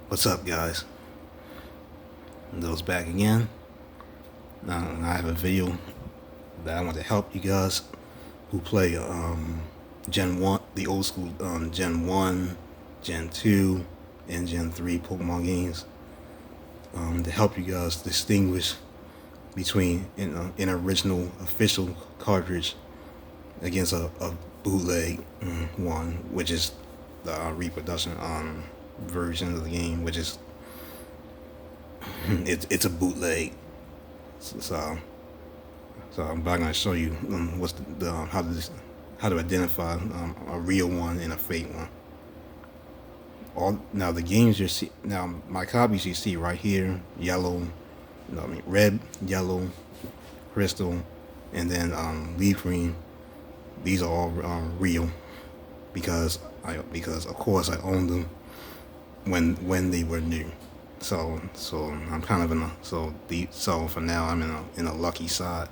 What's up, guys? Those back again. I have a video that I want to help you guys who play Gen 1, the old school Gen 1, Gen 2, and Gen 3 Pokemon games, to help you guys distinguish between an original official cartridge against a bootleg one, which is the reproduction version of the game, which is it's a bootleg. So I'm going to show you what's how to identify a real one and a fake one. Now the games you see now, my copies you see right here, yellow, red, yellow, crystal, and then leaf green. These are all real because of course I owned them when they were new. So I'm kind of so for now I'm in a lucky side.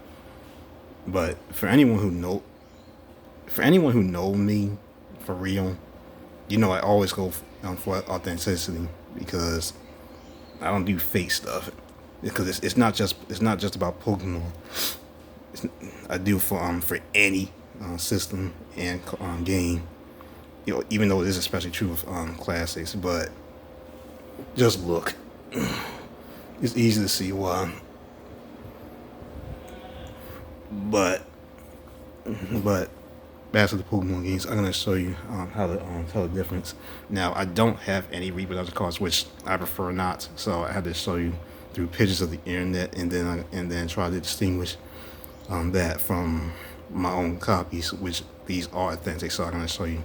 But for anyone who know me for real, I always go for authenticity because I don't do fake stuff. Because it's not just about Pokemon. I do for any system and game. Even though it is especially true of classics, but just look. It's easy to see why. But back to the Pokemon games, I'm gonna show you how to tell the difference. Now, I don't have any reproduction cards, which I prefer not. So I had to show you through pictures of the internet, and then try to distinguish that from my own copies, which these are authentic. So I'm gonna show you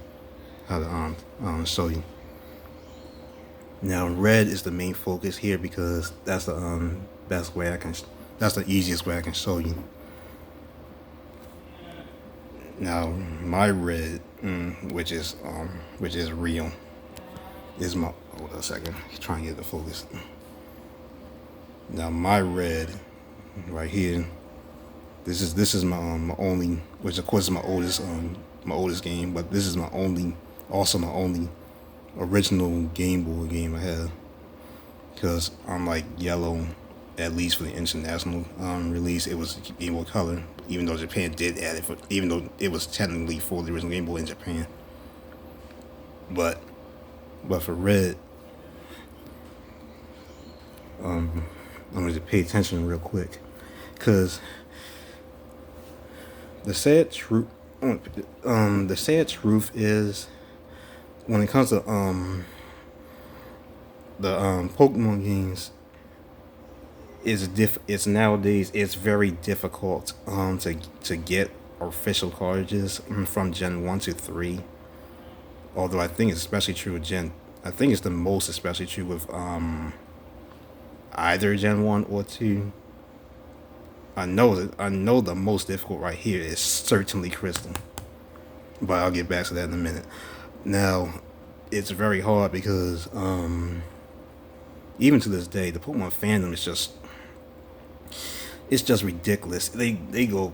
how to show you. Now, red is the main focus here because that's the best way that's the easiest way I can show you. Now, my red, which is real, is my. Hold on a second. Trying to get the focus. Now, my red, right here. This is my only, which of course is my oldest game, but this is my only original Game Boy game I have, because unlike Yellow, at least for the international release, it was Game Boy Color, even though Japan did add it, even though it was technically for the original Game Boy in Japan. But for red, I'm going to pay attention real quick, because the sad truth is, when it comes to the Pokemon games, it's nowadays it's very difficult to get official cartridges from Gen 1 to 3. Although I think it's especially true with I think it's the most especially true with either Gen 1 or 2. I know the most difficult right here is certainly Crystal, but I'll get back to that in a minute. Now, it's very hard because even to this day, the Pokemon fandom is just ridiculous. They go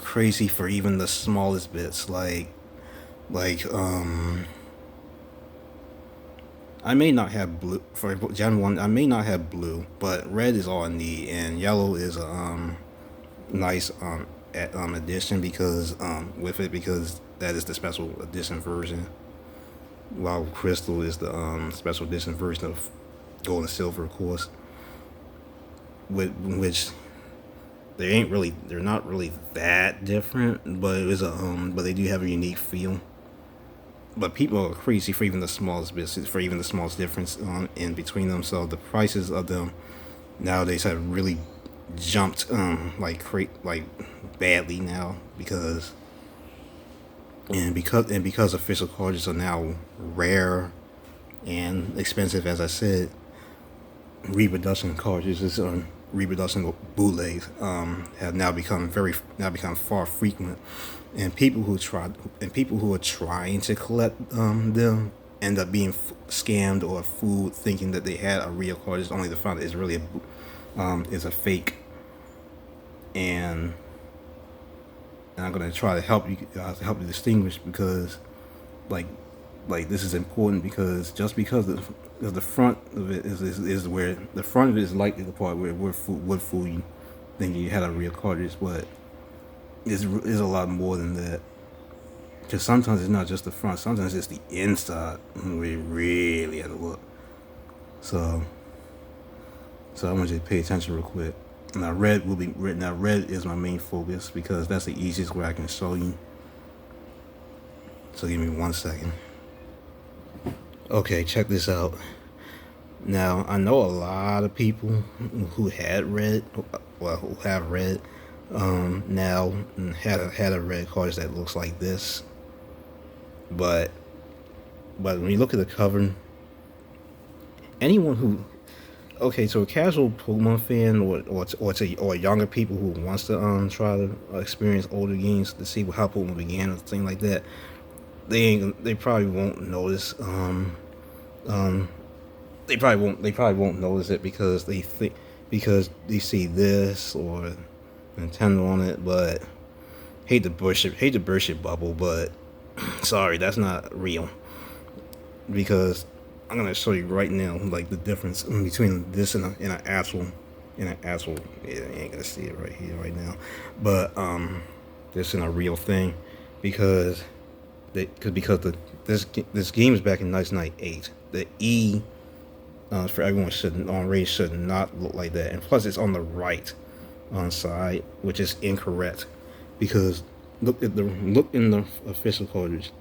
crazy for even the smallest bits, like I may not have blue for Gen 1. I may not have blue, but red is all I need, and yellow is a nice addition because because that is the special edition version, while crystal is the special edition version of gold and silver, of course, which they're not really that different, but it is but they do have a unique feel. But people are crazy for even the smallest bits, for even the smallest difference in between them. So the prices of them nowadays have really jumped like badly now, because official cartridges are now rare and expensive. As I said, reproduction cartridges or reproduction bootlegs have now become far frequent, and people who are trying to collect them end up being scammed or fooled, thinking that they had a real cartridge, only to find it's really is a fake. And I'm gonna try to help you guys, to help you distinguish, because like like this is important because just because the front of it is where the front of it is likely the part where would fool you thinking you had a real cartridge, but is a lot more than that. Because sometimes it's not just the front, sometimes it's the inside where you really have to look. So I want you to pay attention real quick. Now red is my main focus because that's the easiest way I can show you. So give me 1 second. Okay, check this out. Now I know a lot of people who had red, well, who have red, now had a red cartridge that looks like this. But when you look at the cover, anyone who, okay, so a casual Pokemon fan or younger people who wants to try to experience older games to see how Pokemon began and things like that, they probably won't notice. They probably won't notice it because they see this or Nintendo on it. But hate to burst your bubble, but sorry, that's not real. Because I'm gonna show you right now, like the difference between this and an actual. Yeah, you ain't gonna see it right here, right now. But this in a real thing, because this game is back in 1998. The E for everyone should not look like that, and plus it's on the right side, which is incorrect because look in the official cartridge.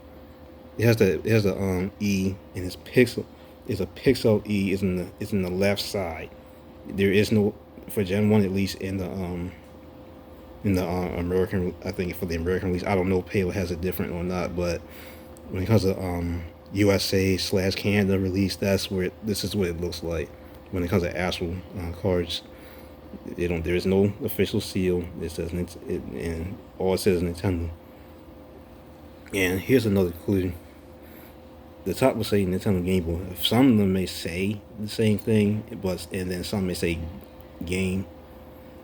It has the E, and it's a pixel E is in the left side. There is no, for Gen 1 at least, in the American, I think for the American release, I don't know if Pale has a different or not, but when it comes to USA/Canada release, this is what it looks like. When it comes to actual cards, there is no official seal. It says and all it says is Nintendo. And here's another clue. The top will say Nintendo Game Boy. Some of them may say the same thing, and then some may say game,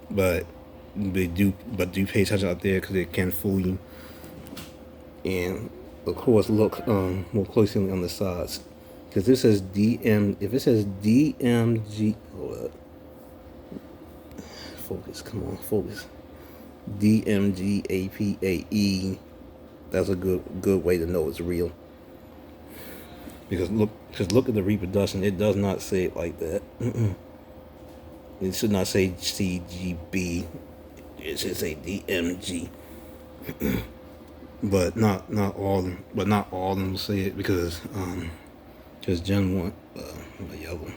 but do pay attention out there because it can fool you. And of course, look more closely on the sides, because this says DM. If it says DMG, hold up, focus. Come on, focus. DMGAPAE. That's a good way to know it's real. Because look at the reproduction. It does not say it like that. It should not say CGB. It should say DMG. But not all of them say it because Gen 1 yellow.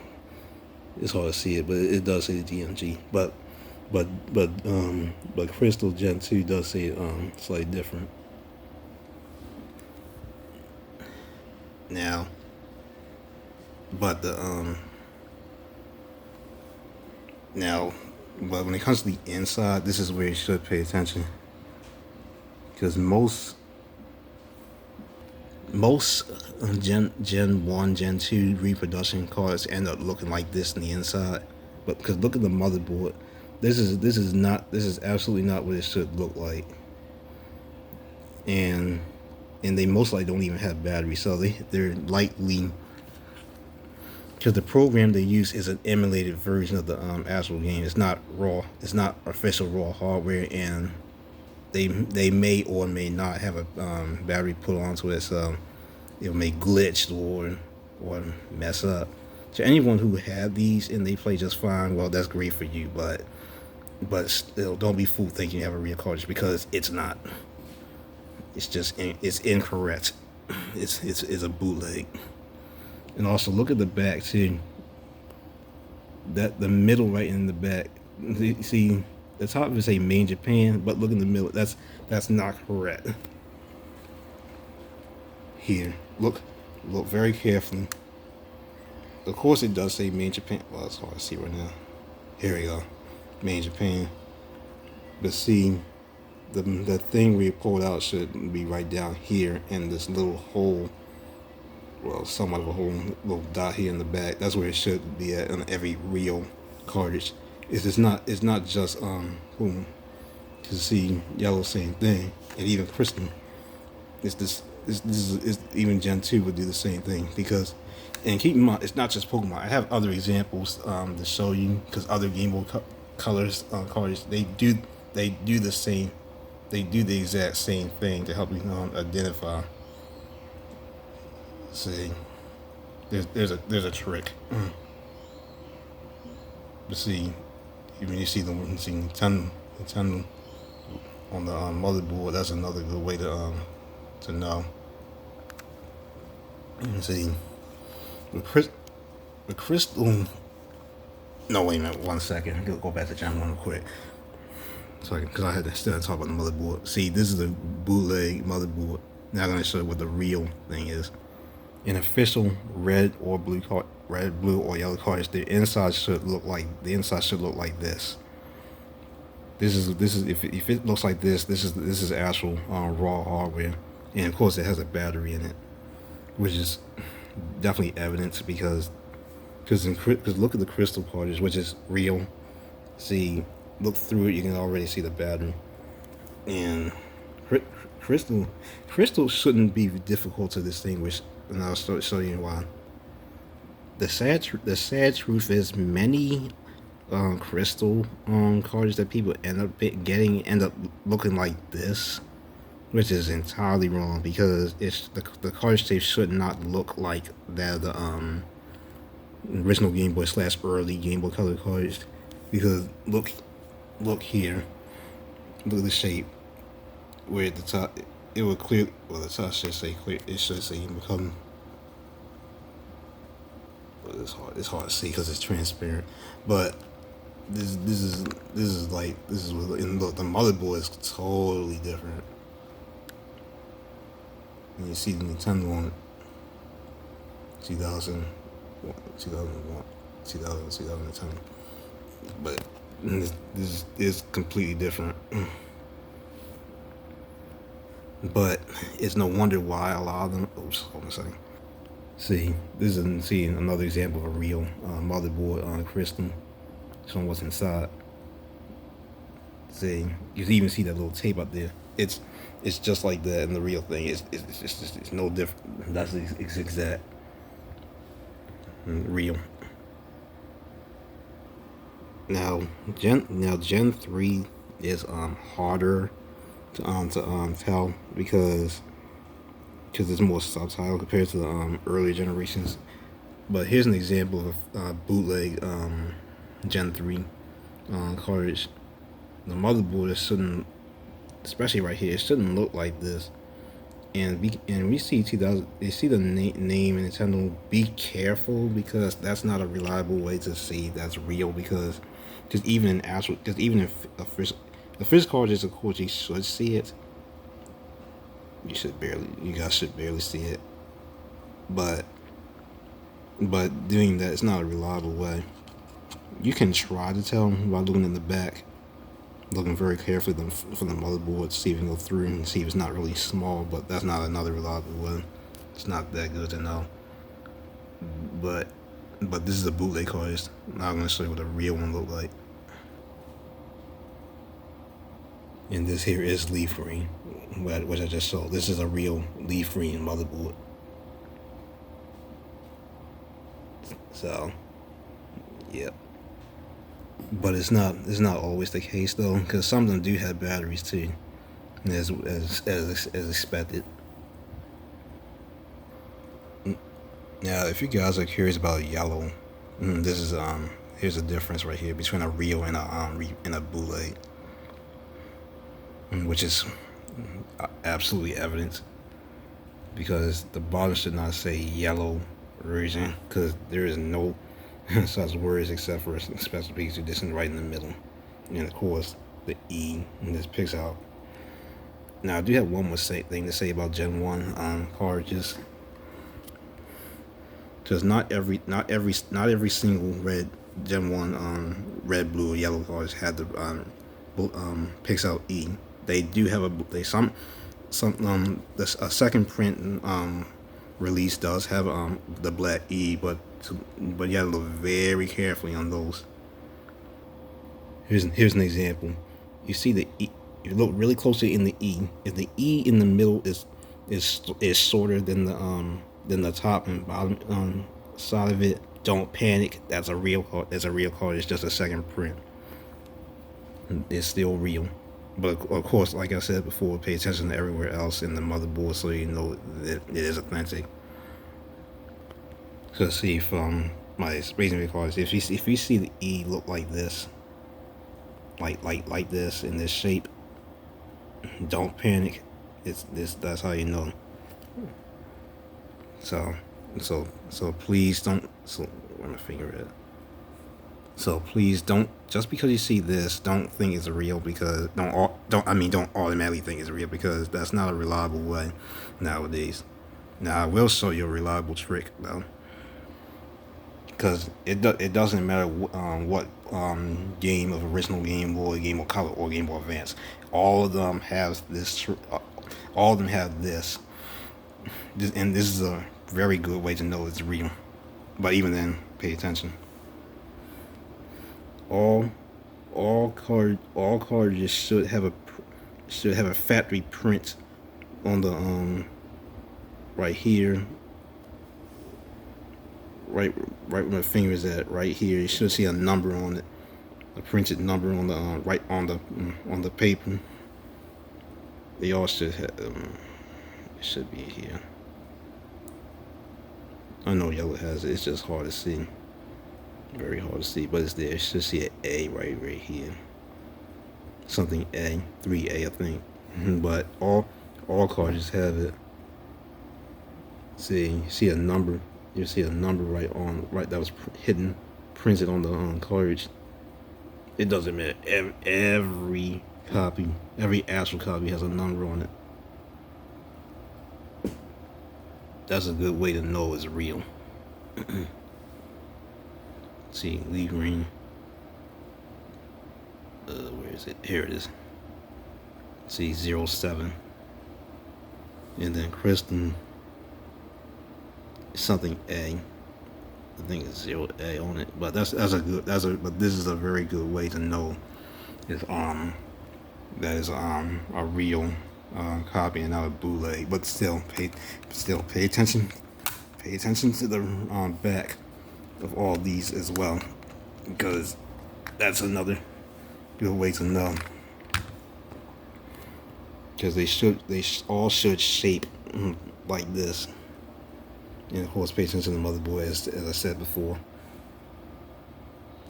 It's hard to see it, but it does say the DMG. But Crystal Gen 2 does say it slightly different. Now, but when it comes to the inside, this is where you should pay attention, because most Gen 1, Gen 2 reproduction cards end up looking like this in the inside. But because look at the motherboard, this is absolutely not what it should look like. And they most likely don't even have batteries, so they're likely, because the program they use is an emulated version of the actual game. It's not raw. It's not official raw hardware, and they may or may not have a battery put onto it, so it may glitch or mess up. So anyone who had these and they play just fine, well, that's great for you, but still, don't be fooled thinking you have a real cartridge, because it's not. It's incorrect. It's a bootleg. And also look at the back too. That the middle right in the back. See, the top of it say Made in Japan, but look in the middle. That's not correct. Here, look very carefully. Of course, it does say Made in Japan. Well, it's hard to see right now. Here we go, Made in Japan. But see, the thing we pulled out should be right down here in this little hole. Well, somewhat of a whole little dot here in the back. That's where it should be at on every real cartridge. It's not just boom. To see yellow, same thing, and even crystal. It's this Even Gen 2 would do the same thing because, and keep in mind, it's not just Pokemon. I have other examples to show you because other Game Boy Colors cards they do the same, they do the exact same thing to help you identify. See, there's a trick. But see, when you see the Nintendo on the motherboard, that's another good way to know. See, the crystal. No, wait a minute. 1 second. Go back to Gen 1 real quick. So, because I had to still talk about the motherboard. See, this is the bootleg motherboard. Now I'm going to show you what the real thing is. An official red, blue, or yellow cards, the inside should look like this. This is if it looks like this is actual raw hardware, and of course it has a battery in it, which is definitely evidence because look at the crystal cartridge, which is real. See, look through it, you can already see the battery, and crystal shouldn't be difficult to distinguish, and I'll show you why. The sad truth is many crystal cards that people end up getting end up looking like this, which is entirely wrong because it's the card shape should not look like that of the original Game Boy / early Game Boy Color cards, because look here, look at the shape where at the top it would clear, well the top should say clear, it should say become. It's hard to see because it's transparent, but this is what, and look, the motherboard is totally different. And you see the Nintendo on it, 2001, 2010, but this is completely different. But it's no wonder why a lot of them. Oops, hold on a second. See, this is another example of a real motherboard on crystal. Showing what's inside. See, you can even see that little tape up there. It's just like that in the real thing. It's no different. That's exact real. Now Gen 3 is harder to tell because it's more subtle compared to the earlier generations. But here's an example of bootleg Gen 3 cartridge. The motherboard shouldn't, especially right here, it shouldn't look like this. And we see 2000. You see the name Nintendo. Be careful because that's not a reliable way to see that's real. Because even in the first cartridge, of course, you should see it. You guys should barely see it, but doing that, it's not a reliable way. You can try to tell by looking in the back, looking very carefully from the motherboard, see if you can go through and see if it's not really small, but that's not another reliable way. It's not that good to know. But this is a bootleg card. Now I'm going to show you what a real one look like. And this here is leaf green, which I just showed. This is a real leaf green motherboard. So, yep. But it's not always the case though, because some of them do have batteries too, as expected. Now, if you guys are curious about yellow, this is here's a difference right here between a real and a bootleg. Which is absolutely evident because the bottom should not say yellow version because there is no such words except for special pixel edition right in the middle, and of course the E in this picks out. Now I do have one more thing to say about Gen 1 cartridges, because not every single red Gen 1 red, blue, or yellow cards had the picks out E. They do have a second print release does have the black E, but you gotta look very carefully on those. Here's an example. You see the E. If you look really closely in the E, if the E in the middle is is shorter than the top and bottom side of it. Don't panic. That's a real card. That's a real card. It's just a second print. It's still real. But of course, like I said before, pay attention to everywhere else in the motherboard so you know that it is authentic. Because see, from my reasoning cards, if you see the E look like this, like this in this shape, don't panic. It's this. That's how you know. So please don't. So where my finger at? So please don't. Just because you see this, don't think it's real. Because don't automatically think it's real, because that's not a reliable way nowadays. Now I will show you a reliable trick though, because it doesn't matter what game of original Game Boy, Game Boy Color, or Game Boy Advance. All of them have this. All of them have this. And this is a very good way to know it's real. But even then, pay attention. All cartridges should have a factory print on the right here. Right where my finger is at, right here. You should see a number on it, a printed number on the right on the paper. They all should have. It should be here. I know yellow has it. It's just hard to see. Very hard to see, but it's there. You should see an A right here. Something A, 3A, I think. But all cartridges have it. See a number. You see a number right that was hidden, printed on the cartridge. It doesn't matter. Every copy, every actual copy has a number on it. That's a good way to know it's real. See, leaf green. Where is it? Here it is. See, 07. And then crystal, something A. I think it's 0A on it. But but this is a very good way to know if that is a real copy and not a bootleg. But still pay attention. Pay attention to the back of all these as well, because that's another good way to know. Because they all should shape like this. And of course, pay attention to the motherboard as I said before.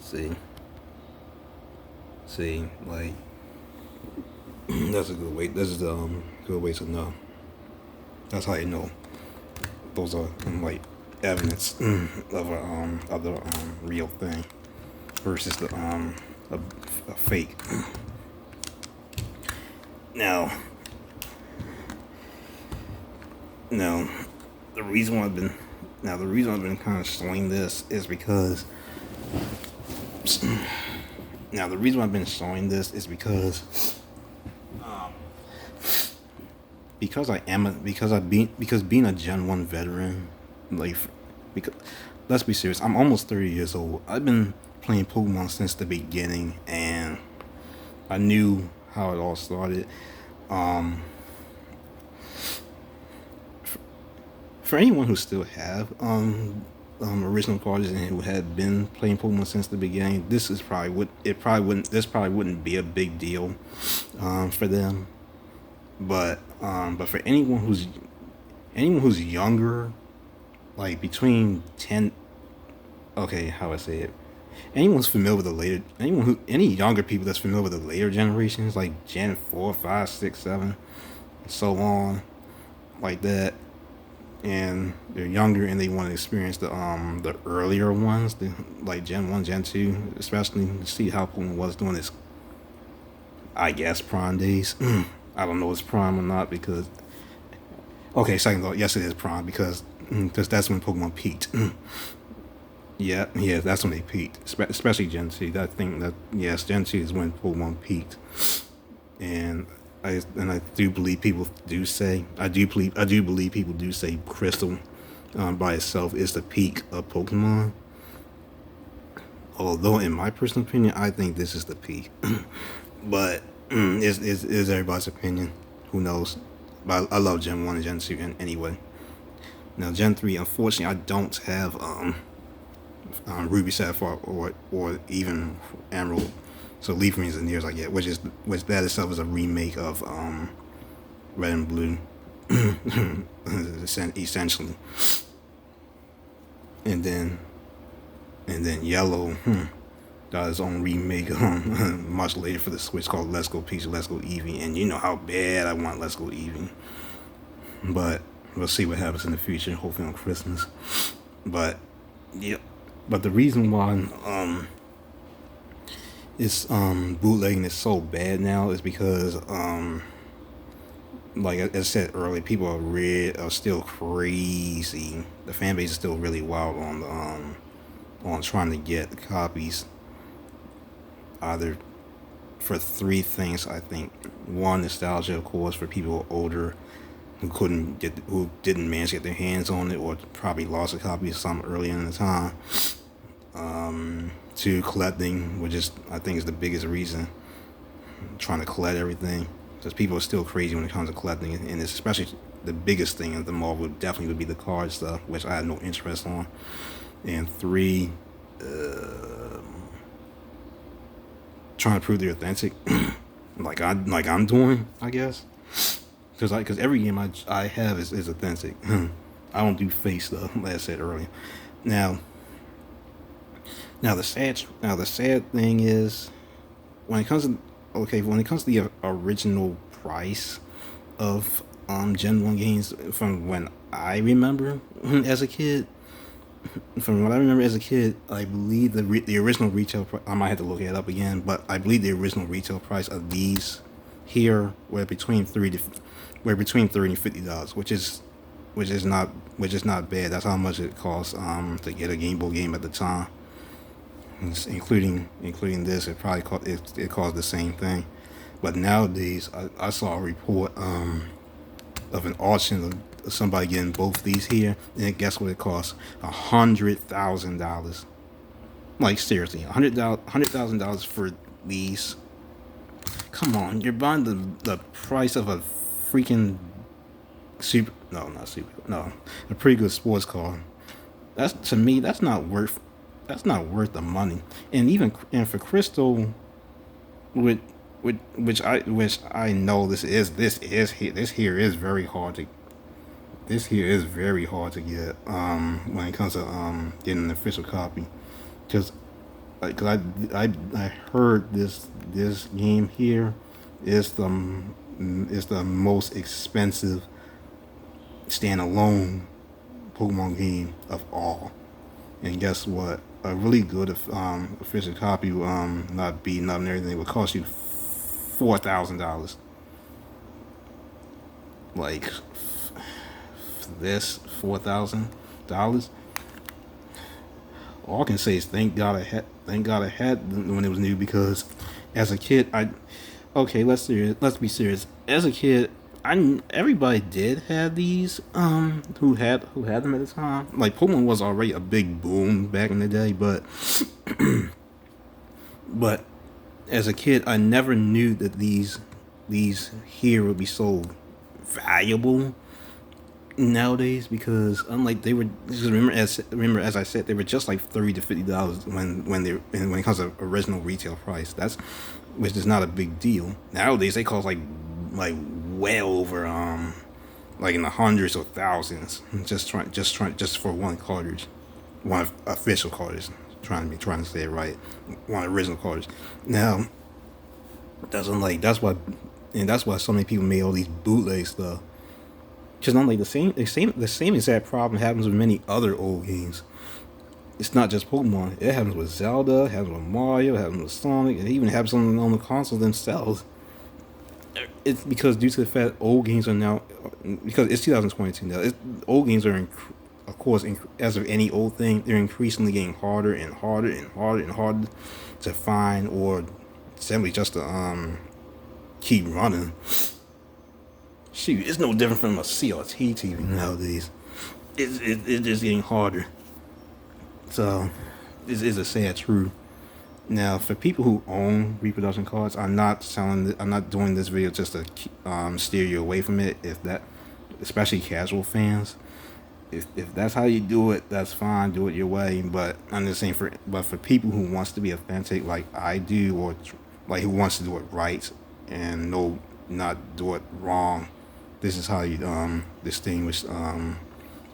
See, like that's a good way. This is a good way to know. That's how you know those are like evidence of a real thing versus the a fake. Now, the reason why I've been kind of showing this is because because being a Gen 1 veteran, like, because let's be serious, I'm almost 30 years old. I've been playing Pokemon since the beginning, and I knew how it all started. For anyone who still have original cards and who had been playing Pokemon since the beginning, this probably wouldn't be a big deal for them. But for anyone who's younger, like between 10, okay, how I say it, any younger people that's familiar with the later generations, like Gen 4, 5, 6, 7, and so on, like that, and they're younger and they want to experience the earlier ones, like Gen 1, Gen 2, especially to see how Pokemon was doing its, I guess, prime days. I don't know if it's prime or not, because okay, second thought, yes it is prime, because that's when Pokemon peaked. Yeah, that's when they peaked, especially Gen 2. I think that, yes, Gen 2 is when Pokemon peaked, and I do believe people do say Crystal by itself is the peak of Pokemon. Although, in my personal opinion, I think this is the peak, but is everybody's opinion? Who knows? But I love Gen 1 and Gen 2 anyway. Now Gen 3, unfortunately, I don't have Ruby Sapphire or even Emerald. So Leaf Green is the nearest I get, which that itself is a remake of Red and Blue, essentially. And then Yellow got his own remake much later for the Switch called Let's Go Peach, Let's Go Eevee, and you know how bad I want Let's Go Eevee. But we'll see what happens in the future, hopefully on Christmas. But yeah, but the reason why it's bootlegging is so bad now is because like I said earlier, people are still crazy. The fan base is still really wild on trying to get copies. Either for three things, I think. One, nostalgia, of course, for people older who didn't manage to get their hands on it, or probably lost a copy of something early in the time. Two, collecting, which is I think is the biggest reason. Trying to collect everything, because people are still crazy when it comes to collecting, and it's especially the biggest thing of them all would be the card stuff, which I had no interest on. And three, trying to prove they're authentic, like I'm doing, I guess, because every game I have is authentic. I don't do fake stuff, like I said earlier. Now the sad thing is when it comes to the original price of Gen 1 games from when I remember as a kid. From what I remember as a kid, I believe the original retail price, I might have to look it up again, but I believe the original retail price of these here were between $30 and $50, which is not bad. That's how much it costs to get a Game Boy game at the time. Including this, it probably it cost the same thing. But nowadays, I saw a report of an auction of somebody getting both these here, and guess what it costs? $100,000. Like seriously, $100,000 for these. Come on, you're buying the price of a freaking a pretty good sports car. To me, that's not worth the money. And for Crystal, which I know this here is very hard to get when it comes to getting an official copy, because I heard this game here is the most expensive standalone Pokemon game of all. And guess what? A really good official copy, not beaten up and everything, would cost you $4,000. Like this, $4,000. All I can say is thank God I had when it was new, because as a kid, let's be serious. As a kid, everybody did have these who had them at the time. Like Pokemon was already a big boom back in the day, but as a kid I never knew that these here would be so valuable nowadays, because remember as I said, they were just like $30 to $50 when it comes to original retail price. Which is not a big deal. Nowadays they cost like well over like in the hundreds or thousands, just for one cartridge, one official cartridge. Trying to say it right, one original cartridge. Now that's why so many people made all these bootleg stuff. Because not like the same exact problem happens with many other old games. It's not just Pokemon. It happens with Zelda, it happens with Mario, it happens with Sonic, it even happens on the consoles themselves. It's because due to the fact old games are now, because it's 2022 now, old games are, of course, as of any old thing, they're increasingly getting harder and harder and harder and harder to find, or simply just to keep running. Shoot, it's no different from a CRT TV nowadays. It's just getting harder. So, this is a sad truth. Now, for people who own reproduction cards, I'm not selling. I'm not doing this video just to steer you away from it. If that, especially casual fans, if that's how you do it, that's fine. Do it your way. But I'm just saying for people who wants to be authentic, like I do, or like who wants to do it right and not do it wrong, this is how you distinguish a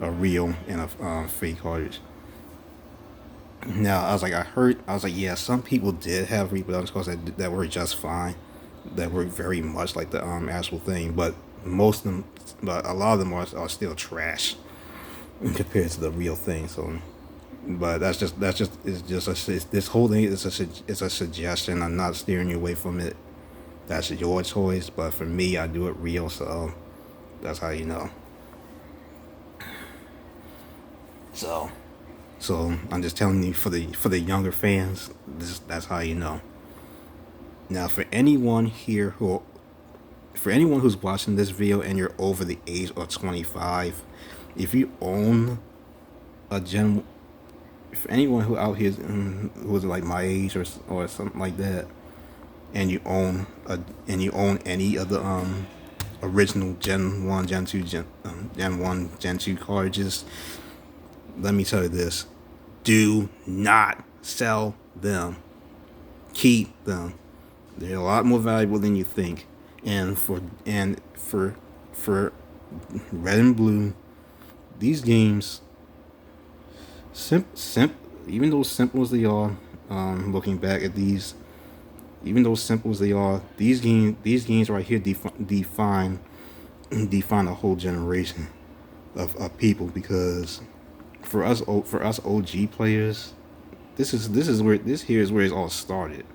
real and a fake cartridge. Now, I was like, yeah, some people did have reproduction cards that were just fine, that were very much like the actual thing, but a lot of them are still trash compared to the real thing. So, but this whole thing is a suggestion. I'm not steering you away from it. That's your choice, but for me, I do it real, so that's how you know. So I'm just telling you for the younger fans, that's how you know. Now, for anyone who's watching this video and you're over the age of 25, if you own a Gen, if anyone who out here who is like my age or something like that, and you own any of the original Gen 1, Gen 2, Gen 1, Gen 2 cartridges, let me tell you this: do not sell them. Keep them. They're a lot more valuable than you think. And for Red and Blue, these games, even though simple as they are, looking back at these, even though simple as they are, these games right here define a whole generation of people, because for us OG players, this is where it all started.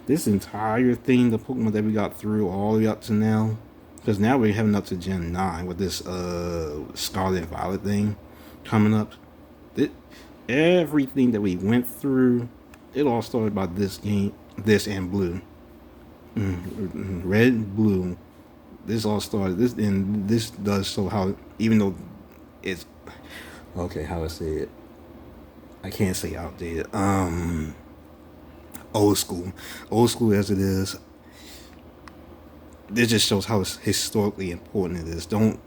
This entire thing, the Pokemon that we got through all the way up to now, because now we're having up to Gen 9 with this Scarlet and Violet thing coming up. Everything that we went through, it all started by this game, this and Blue, Red and Blue. This all started. This does show how, even though it's okay, how I say it, I can't say outdated. Old school as it is. This just shows how historically important it is. Don't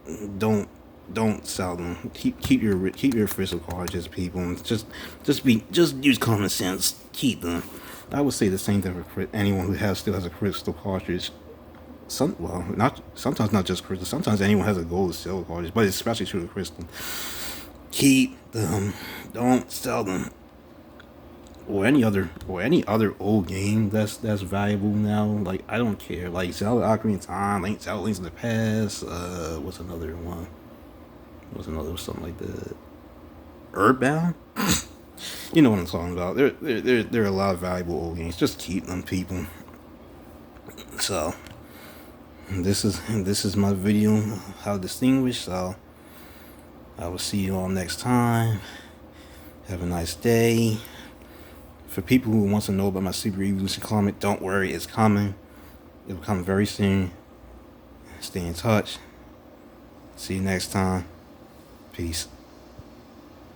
sell them. Keep your official cartridges, people. Just use common sense. Keep them. I would say the same thing for anyone who still has a crystal cartridge. Sometimes not just crystal. Sometimes anyone has a gold or silver cartridge, but it's especially true to crystal. Keep them. Don't sell them. Or any other old game that's valuable now. Like, I don't care. Like Zelda Ocarina of Time, Zelda Links in the Past. What's another one? Something like that. Earthbound. You know what I'm talking about. There are a lot of valuable old games. Just keep them, people. So this is my video, how distinguished. So I will see you all next time. Have a nice day. For people who want to know about my Super Evolution comic, don't worry, it's coming. It'll come very soon. Stay in touch. See you next time. Peace.